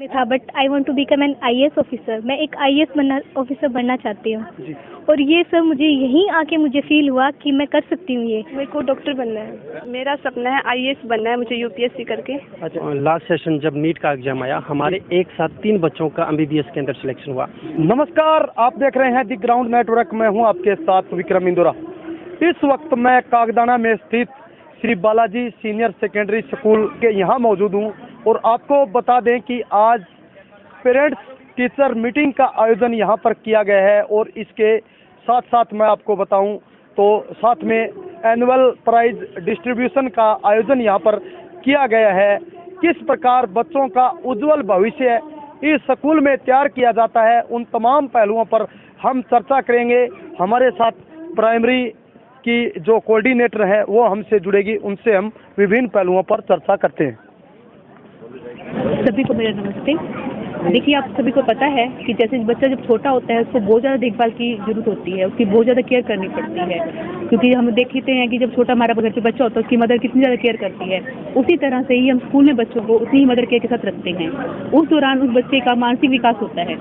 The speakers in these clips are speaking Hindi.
में था, but I want to become an IAS officer. मैं एक आईएएस ऑफिसर बनना चाहती हूँ। और ये सब मुझे यहीं आके मुझे फील हुआ कि मैं कर सकती हूँ। ये मेरे को डॉक्टर बनना है। मेरा सपना है आईएएस बनना है मुझे यूपीएससी करके। अच्छा, लास्ट सेशन जब नीट का एग्जाम आया, हमारे एक साथ 3 बच्चों का एमबीबीएस के अंदर सिलेक्शन हुआ। नमस्कार, आप देख रहे हैं दी ग्राउंड नेटवर्क। मैं हूं आपके साथ विक्रम इंदुरा। इस वक्त मैं कागदाना में स्थित Shri Balaji senior secondary school के यहाँ मौजूद हूँ और आपको बता दें कि आज पेरेंट्स टीचर मीटिंग का आयोजन यहाँ पर किया गया है। और इसके साथ साथ मैं आपको बताऊं तो साथ में एनुअल प्राइज डिस्ट्रीब्यूशन का आयोजन यहाँ पर किया गया है। किस प्रकार बच्चों का उज्जवल भविष्य इस स्कूल में तैयार किया जाता है, उन तमाम पहलुओं पर हम चर्चा करेंगे। हमारे साथ प्राइमरी की जो कोऑर्डिनेटर है वो हमसे जुड़ेगी, उनसे हम विभिन्न पहलुओं पर चर्चा करते हैं। सभी को मेरा नमस्ते। देखिए, आप सभी को पता है कि जैसे बच्चा जब छोटा होता है उसको बहुत ज़्यादा देखभाल की जरूरत होती है, उसकी बहुत ज़्यादा केयर करनी पड़ती है। क्योंकि हम देखते हैं कि जब छोटा हमारा घर पे बच्चा होता है उसकी मदर कितनी ज़्यादा केयर करती है। उसी तरह से ही हम स्कूल में बच्चों को उतनी ही मदर केयर के साथ रखते हैं। उस दौरान उस बच्चे का मानसिक विकास होता है,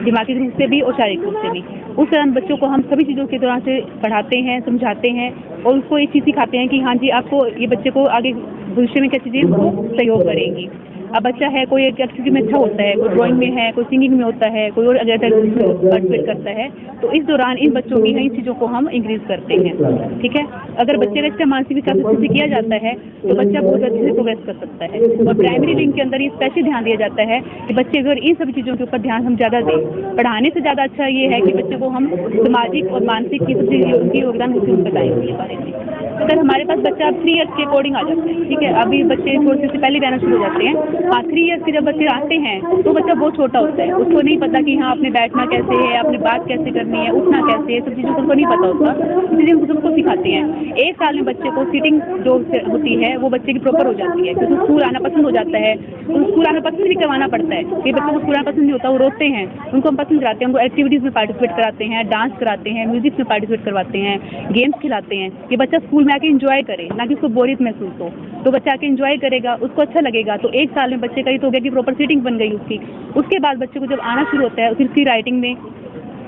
दिमागी रूप से भी और शारीरिक रूप से भी। उस दौरान बच्चों को हम सभी चीज़ों के दौरान से पढ़ाते हैं, समझाते हैं और उसको एक चीज़ सिखाते हैं कि हाँ जी, आपको ये बच्चे को आगे भविष्य में क्या चीज़ें सहयोग करेंगी। अब बच्चा है, कोई एक एक्टिविटी में अच्छा होता है, कोई ड्राइंग में है, कोई सिंगिंग में होता है, कोई और अगर पार्टिसिपेट करता है, तो इस दौरान इन बच्चों की इन चीज़ों को हम इंक्रीज करते हैं। ठीक है, अगर बच्चे का इसका मानसिक विकास अच्छे से किया जाता है तो बच्चा बहुत अच्छे से प्रोग्रेस कर सकता है। और प्राइमरी लिंक के अंदर ये स्पेशल ध्यान दिया जाता है कि बच्चे अगर इन सभी चीज़ों के ऊपर ध्यान हम ज़्यादा दें। पढ़ाने से ज़्यादा अच्छा ये है कि बच्चे को हम सामाजिक और मानसिक की सबसे उनकी योगदान होती है बताएंगे इसके बारे में। अगर हमारे पास बच्चा 3 ईयर्स के अकॉर्डिंग आ जाता है, ठीक है, अभी बच्चे थोड़े से पहले भी आना शुरू हो जाते हैं। हाँ, 3 ईयर्स के जब बच्चे आते हैं तो बच्चा बहुत छोटा होता है, उसको नहीं पता कि हाँ आपने बैठना कैसे है, आपने बात कैसे करनी है, उठना कैसे है, सब चीज़ों को उनको नहीं पता होता, इसलिए हम सबको सिखाते हैं। 1 साल में बच्चे को सीटिंग जो होती है वो बच्चे की प्रॉपर हो जाती है, क्योंकि स्कूल आना पसंद हो जाता है। तो स्कूल आना पसंद भी करवाना पड़ता है। कई बच्चों को स्कूल आना पसंद नहीं होता, वो रोते हैं, उनको हम पसंद कराते हैं, उनको एक्टिविटीज़ में पार्टिसिपेट कराते हैं, डांस कराते हैं, म्यूजिक में पार्टिसिपेट करवाते हैं, गेम्स खिलाते हैं कि बच्चा स्कूल में आके इंजॉय करे, ना कि उसको बोरियत महसूस हो। तो बच्चा आके इंजॉय करेगा, उसको अच्छा लगेगा। तो 1 साल में बच्चे का ये तो हो गया कि प्रॉपर सीटिंग बन गई उसकी। उसके बाद बच्चे को जब आना शुरू होता है, फिर उसकी राइटिंग में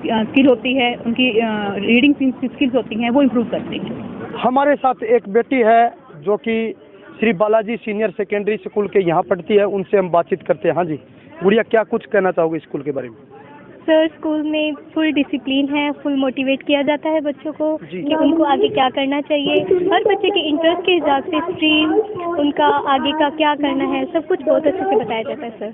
स्किल होती है, उनकी रीडिंग स्किल्स होती हैं, वो इम्प्रूव करते हैं। हमारे साथ एक बेटी है जो कि Shri Balaji senior secondary school के यहाँ पढ़ती है, उनसे हम बातचीत करते हैं। हाँ जी गुड़िया, क्या कुछ कहना चाहोगे स्कूल के बारे में? सर, स्कूल में फुल डिसिप्लिन है, फुल मोटिवेट किया जाता है बच्चों को कि उनको आगे क्या करना चाहिए। हर बच्चे के इंटरेस्ट के हिसाब से स्ट्रीम, उनका आगे का क्या करना है, सब कुछ बहुत अच्छे से बताया जाता है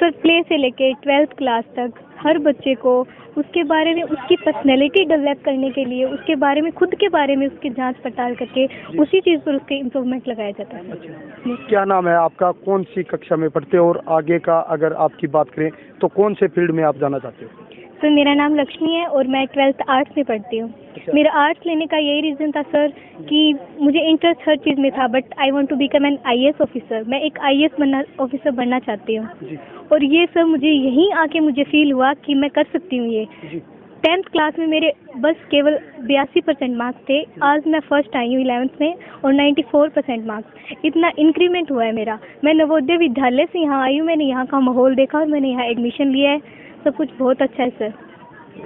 सर। प्ले से लेके 12th क्लास तक हर बच्चे को उसके बारे में, उसकी पर्सनैलिटी डेवलप करने के लिए, उसके बारे में, खुद के बारे में उसकी जांच पड़ताल करके उसी चीज़ पर उसके इम्प्रूवमेंट लगाया जाता है। क्या नाम है आपका, कौन सी कक्षा में पढ़ते हो और आगे का अगर आपकी बात करें तो कौन से फील्ड में आप जाना चाहते हो? सर, मेरा नाम लक्ष्मी है और मैं 12th आर्ट्स में पढ़ती हूँ। मेरा आर्ट्स लेने का यही रीज़न था सर कि मुझे इंटरेस्ट हर चीज़ में था, but I want to become an IAS officer. मैं एक आईएएस ऑफिसर बनना चाहती हूँ। और ये सब मुझे यहीं आके मुझे फील हुआ कि मैं कर सकती हूँ ये। 10th क्लास में मेरे बस केवल 82% मार्क्स थे। आज मैं फर्स्ट आई हूँ 11th में और 94% मार्क्स। इतना इंक्रीमेंट हुआ है मेरा। मैं नवोदय विद्यालय से यहाँ आई हूँ, मैंने यहाँ का माहौल देखा और मैंने यहाँ एडमिशन लिया है। सब कुछ बहुत अच्छा है सर।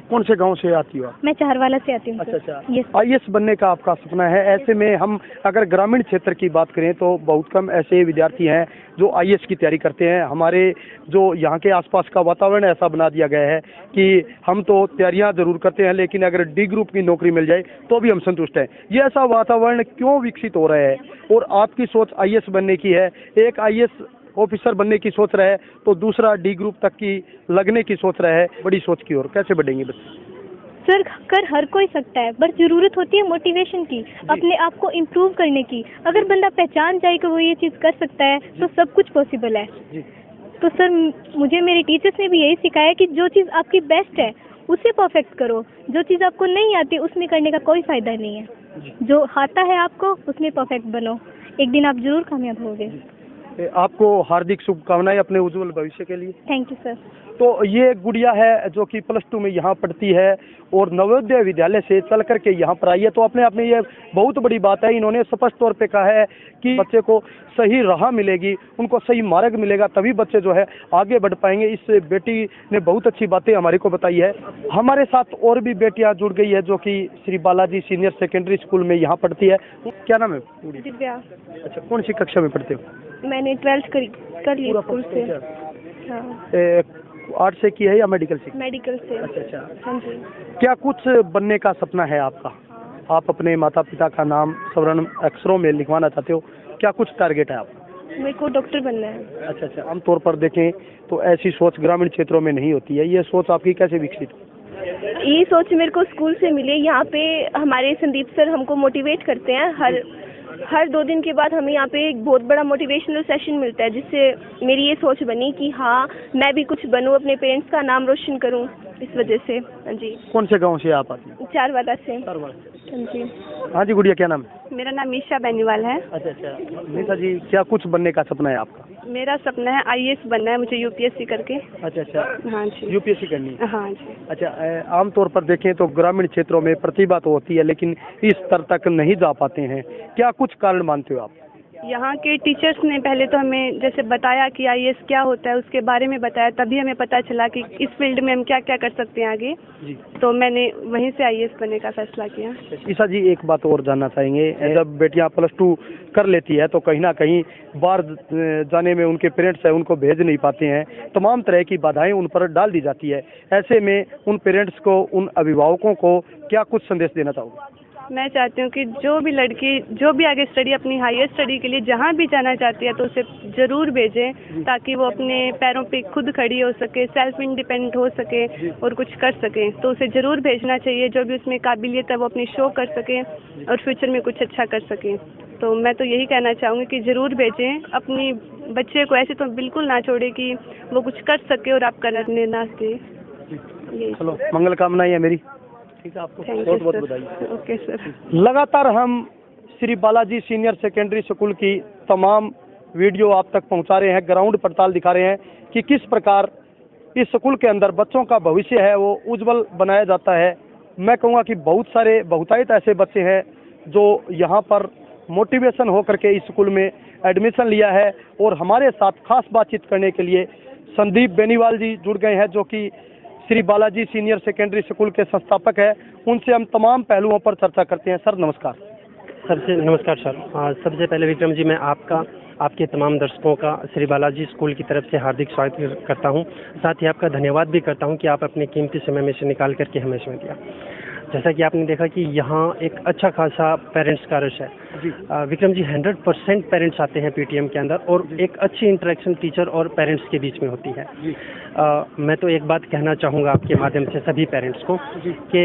कौन से गांव से आती हो आप? मैं चारवाला से आती हूँ। अच्छा। आईएएस बनने का आपका सपना है। ऐसे में हम अगर ग्रामीण क्षेत्र की बात करें तो बहुत कम ऐसे विद्यार्थी हैं जो आईएएस की तैयारी करते हैं। हमारे जो यहाँ के आसपास का वातावरण ऐसा बना दिया गया है कि हम तो तैयारियां जरूर करते हैं, लेकिन अगर डी ग्रुप की नौकरी मिल जाए तो भी हम संतुष्ट हैं। ये ऐसा वातावरण क्यों विकसित हो रहा है? और आपकी सोच आईएएस बनने की है, एक आईएएस ऑफिसर बनने की सोच रहा है तो दूसरा डी ग्रुप तक की लगने की सोच रहा है। बड़ी सोच की ओर कैसे बढ़ेंगे बच्चे? सर, कर हर कोई सकता है, बस जरूरत होती है मोटिवेशन की, अपने आप को इम्प्रूव करने की। अगर बंदा पहचान जाए कि वो ये चीज़ कर सकता है तो सब कुछ पॉसिबल है। तो सर, मुझे मेरे टीचर्स ने भी यही सिखाया कि जो चीज़ आपकी बेस्ट है उसे परफेक्ट करो, जो चीज़ आपको नहीं आती उसमें करने का कोई फ़ायदा नहीं है। जो आता है आपको उसमें परफेक्ट बनो, एक दिन आप जरूर कामयाब होगे। आपको हार्दिक शुभकामनाएं अपने उज्जवल भविष्य के लिए। Thank you sir. तो ये गुड़िया है जो कि +2 में यहाँ पढ़ती है और नवोदय विद्यालय से चल करके यहाँ पर आई है, तो अपने आप में ये बहुत बड़ी बात है। इन्होंने स्पष्ट तौर पे कहा है कि बच्चे को सही राह मिलेगी, उनको सही मार्ग मिलेगा, तभी बच्चे जो है आगे बढ़ पाएंगे। इस बेटी ने बहुत अच्छी बातें हमारे को बताई है। हमारे साथ और भी बेटियां जुड़ गई है जो कि Shri Balaji senior secondary school में यहाँ पढ़ती है। क्या नाम है? दिव्या। अच्छा, कौन सी कक्षा में पढ़ते हो? मैंने 12th कर ली स्कूल से। हाँ, आर्ट से की है या मेडिकल से? मेडिकल से। अच्छा। हाँ जी। क्या कुछ बनने का सपना है आपका? आप अपने माता पिता का नाम स्वर्ण अक्षरों में लिखवाना चाहते हो, क्या कुछ टारगेट है आपका? मेरे को डॉक्टर बनना है। अच्छा। आमतौर पर देखें तो ऐसी सोच ग्रामीण क्षेत्रों में नहीं होती है, ये सोच आपकी कैसे विकसित? ये सोच मेरे को स्कूल से मिले। यहाँ पे हमारे संदीप सर हमको मोटिवेट करते हैं। हर 2 दिन के बाद हमें यहाँ पे एक बहुत बड़ा मोटिवेशनल सेशन मिलता है, जिससे मेरी ये सोच बनी कि हाँ, मैं भी कुछ बनूँ, अपने पेरेंट्स का नाम रोशन करूँ। इस वजह से। हाँ जी। कौन से गांव से आप आती हैं? चारवाड़ा से। हाँ जी। हाँ जी गुड़िया, क्या नाम है? मेरा नाम मीशा बेनीवाल है। अच्छा। नीता जी, क्या कुछ बनने का सपना है आपका? मेरा सपना है IAS बनना है मुझे, UPSC करके। अच्छा। हाँ जी। UPSC करनी है? हाँ जी। अच्छा, आमतौर पर देखें तो ग्रामीण क्षेत्रों में प्रतिभा तो होती है लेकिन इस स्तर तक नहीं जा पाते हैं, क्या कुछ कारण मानते हो आप? यहाँ के टीचर्स ने पहले तो हमें जैसे बताया कि IAS क्या होता है, उसके बारे में बताया, तभी हमें पता चला कि इस फील्ड में हम क्या क्या कर सकते हैं आगे जी। तो मैंने वहीं से IAS बनने का फैसला किया। ईशा जी, एक बात और जानना चाहेंगे, जब बेटियां +2 कर लेती है तो कहीं ना कहीं बाहर जाने में उनके पेरेंट्स है उनको भेज नहीं पाते हैं, तमाम तरह की बाधाएं उन पर डाल दी जाती है। ऐसे में उन पेरेंट्स को, उन अभिभावकों को क्या कुछ संदेश देना चाहोगे? मैं चाहती हूँ कि जो भी लड़की जो भी आगे स्टडी, अपनी हायर स्टडी के लिए जहाँ भी जाना चाहती है तो उसे ज़रूर भेजें, ताकि वो अपने पैरों पे खुद खड़ी हो सके, सेल्फ इंडिपेंडेंट हो सके और कुछ कर सके। तो उसे ज़रूर भेजना चाहिए, जो भी उसमें काबिलियत है वो अपनी शो कर सके और फ्यूचर में कुछ अच्छा कर सके। तो मैं तो यही कहना चाहूँगी कि ज़रूर भेजें, अपनी बच्चे को ऐसे तो बिल्कुल ना छोड़े कि वो कुछ कर सके और आप करने ना सके। चलो, मंगल कामनाएं है मेरी। ठीक है, आपको बहुत बहुत बधाई। Okay sir. लगातार हम Shri Balaji senior secondary school की तमाम वीडियो आप तक पहुंचा रहे हैं, ग्राउंड पड़ताल दिखा रहे हैं कि किस प्रकार इस स्कूल के अंदर बच्चों का भविष्य है वो उज्जवल बनाया जाता है। मैं कहूँगा कि बहुतायत ऐसे बच्चे हैं जो यहाँ पर मोटिवेशन हो करके इस स्कूल में एडमिशन लिया है। और हमारे साथ खास बातचीत करने के लिए संदीप बेनीवाल जी जुड़ गए हैं जो कि Shri Balaji senior secondary school के संस्थापक है। उनसे हम तमाम पहलुओं पर चर्चा करते हैं। सर नमस्कार। नमस्कार सर। सबसे पहले विक्रम जी, मैं आपके तमाम दर्शकों का श्री बालाजी स्कूल की तरफ से हार्दिक स्वागत करता हूं। साथ ही आपका धन्यवाद भी करता हूं कि आप अपने कीमती समय में से निकाल करके हमें समय दिया। जैसा कि आपने देखा कि यहाँ एक अच्छा खासा पेरेंट्स का रश है विक्रम जी। 100% पेरेंट्स आते हैं PTM के अंदर और एक अच्छी इंटरेक्शन टीचर और पेरेंट्स के बीच में होती है। मैं तो एक बात कहना चाहूँगा आपके माध्यम से सभी पेरेंट्स को कि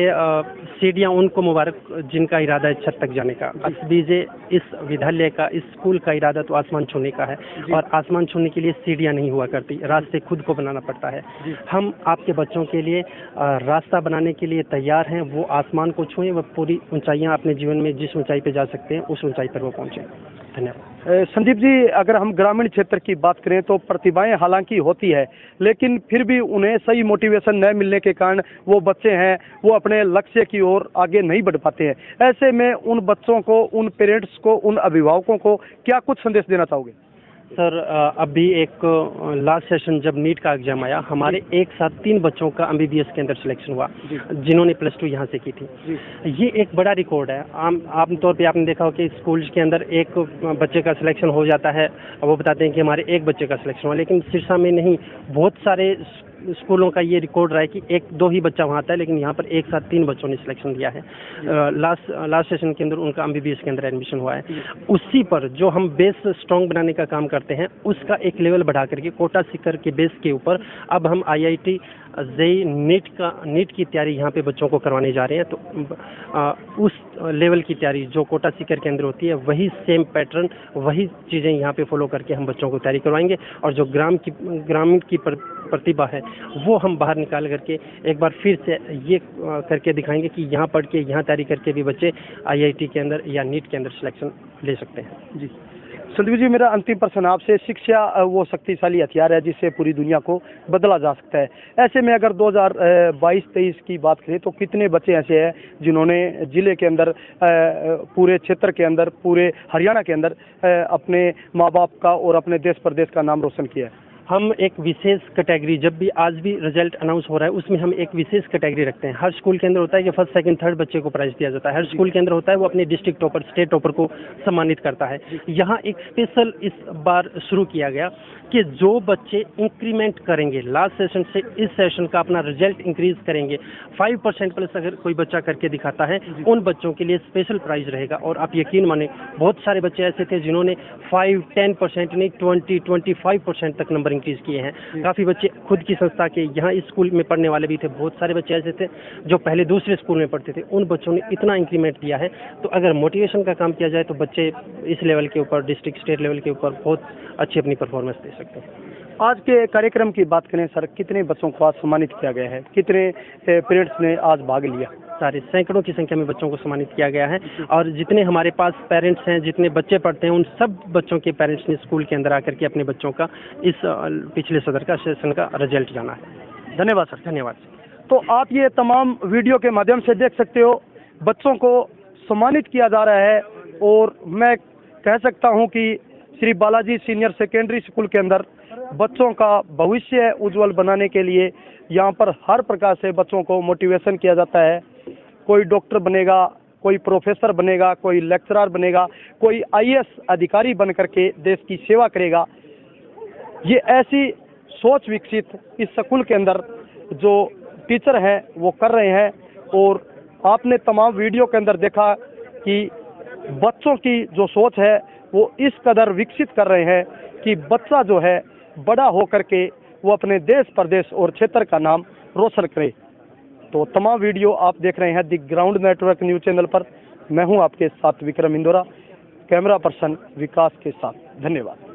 सीढ़ियाँ उनको मुबारक जिनका इरादा है छत तक जाने का। दीजिए, इस विद्यालय का, इस स्कूल का इरादा तो आसमान छूने का है और आसमान छूने के लिए सीढ़ियाँ नहीं हुआ करती, रास्ते खुद को बनाना पड़ता है। हम आपके बच्चों के लिए रास्ता बनाने के लिए तैयार हैं। वो आसमान को छुएं, वह पूरी ऊंचाइयाँ अपने जीवन में जिस ऊंचाई पे जा सकते हैं उस ऊंचाई पर वो पहुँचे। धन्यवाद। संदीप जी, अगर हम ग्रामीण क्षेत्र की बात करें तो प्रतिभाएं हालांकि होती है, लेकिन फिर भी उन्हें सही मोटिवेशन न मिलने के कारण वो बच्चे हैं वो अपने लक्ष्य की ओर आगे नहीं बढ़ पाते हैं। ऐसे में उन बच्चों को, उन पेरेंट्स को, उन अभिभावकों को क्या कुछ संदेश देना चाहोगे? सर, अभी एक लास्ट सेशन जब नीट का एग्जाम आया, हमारे एक साथ 3 बच्चों का MBBS के अंदर सिलेक्शन हुआ जिन्होंने +2 यहाँ से की थी। ये एक बड़ा रिकॉर्ड है। आमतौर पे आपने देखा हो कि स्कूल के अंदर एक बच्चे का सिलेक्शन हो जाता है, वो बताते हैं कि हमारे एक बच्चे का सिलेक्शन हुआ, लेकिन सिरसा में नहीं, बहुत सारे स्कूलों का ये रिकॉर्ड रहा है कि 1-2 ही बच्चा वहाँ आता है, लेकिन यहाँ पर एक साथ 3 बच्चों ने सिलेक्शन लिया है। लास्ट सेशन के अंदर उनका MBBS के अंदर एडमिशन हुआ है। उसी पर जो हम बेस स्ट्रॉन्ग बनाने का काम करते हैं उसका एक लेवल बढ़ा करके कोटा सीकर के बेस के ऊपर अब हम IIT JEE नीट की तैयारी यहाँ पे बच्चों को करवाने जा रहे हैं। तो उस लेवल की तैयारी जो कोटा सीकर के अंदर होती है वही सेम पैटर्न, वही चीज़ें यहाँ पे फॉलो करके हम बच्चों को तैयारी करवाएंगे। और जो ग्रामीण की प्रतिभा है वो हम बाहर निकाल करके एक बार फिर से ये करके दिखाएंगे कि यहाँ पढ़ के, यहाँ तैयारी करके भी बच्चे IIT के अंदर या नीट के अंदर सिलेक्शन ले सकते हैं। जी, संदीप जी, मेरा अंतिम प्रश्न आपसे, शिक्षा वो शक्तिशाली हथियार है जिससे पूरी दुनिया को बदला जा सकता है। ऐसे में अगर 2022-23 की बात करें तो कितने बच्चे ऐसे हैं जिन्होंने जिले के अंदर, पूरे क्षेत्र के अंदर, पूरे हरियाणा के अंदर अपने माँ बाप का और अपने देश प्रदेश का नाम रोशन किया है? हम एक विशेष कैटेगरी, जब भी आज भी रिजल्ट अनाउंस हो रहा है उसमें हम एक विशेष कैटेगरी रखते हैं। हर स्कूल के अंदर होता है कि फर्स्ट सेकंड थर्ड बच्चे को प्राइज दिया जाता है। हर स्कूल के अंदर होता है वो अपने डिस्ट्रिक्ट टॉपर, स्टेट टॉपर को सम्मानित करता है। यहाँ एक स्पेशल इस बार शुरू किया गया कि जो बच्चे इंक्रीमेंट करेंगे, लास्ट सेशन से इस सेशन का अपना रिजल्ट इंक्रीज करेंगे, 5% प्लस अगर कोई बच्चा करके दिखाता है, उन बच्चों के लिए स्पेशल प्राइज रहेगा। और आप यकीन माने बहुत सारे बच्चे ऐसे थे जिन्होंने 5-10% नहीं 20-25% तक नंबर इंक्रीज किए हैं। काफ़ी बच्चे खुद की संस्था के, यहाँ इस स्कूल में पढ़ने वाले भी थे। बहुत सारे बच्चे ऐसे थे जो पहले दूसरे स्कूल में पढ़ते थे, उन बच्चों ने इतना इंक्रीमेंट दिया है। तो अगर मोटिवेशन का काम किया जाए तो बच्चे इस लेवल के ऊपर, डिस्ट्रिक्ट स्टेट लेवल के ऊपर बहुत अच्छी अपनी परफॉर्मेंस दे सकते हैं। आज के कार्यक्रम की बात करें सर, कितने बच्चों को आज सम्मानित किया गया है? कितने पेरेंट्स ने आज भाग लिया? सारे सैकड़ों की संख्या में बच्चों को सम्मानित किया गया है। और जितने हमारे पास पेरेंट्स हैं, जितने बच्चे पढ़ते हैं, उन सब बच्चों के पेरेंट्स ने स्कूल के अंदर आकर के अपने बच्चों का इस पिछले सदर का सेशन का रिजल्ट जाना है। धन्यवाद सर। धन्यवाद। तो आप ये तमाम वीडियो के माध्यम से देख सकते हो, बच्चों को सम्मानित किया जा रहा है। और मैं कह सकता हूँ कि Shri Balaji senior secondary school के अंदर बच्चों का भविष्य उज्जवल बनाने के लिए यहाँ पर हर प्रकार से बच्चों को मोटिवेशन किया जाता है। कोई डॉक्टर बनेगा, कोई प्रोफेसर बनेगा, कोई लेक्चरर बनेगा, कोई IAS अधिकारी बन करके देश की सेवा करेगा। ये ऐसी सोच विकसित इस स्कूल के अंदर जो टीचर हैं वो कर रहे हैं। और आपने तमाम वीडियो के अंदर देखा कि बच्चों की जो सोच है वो इस कदर विकसित कर रहे हैं कि बच्चा जो है बड़ा हो करके वो अपने देश प्रदेश और क्षेत्र का नाम रोशन करे। तो तमाम वीडियो आप देख रहे हैं the ground network news channel पर। मैं हूं आपके साथ विक्रम इंदौरा, कैमरा पर्सन विकास के साथ। धन्यवाद।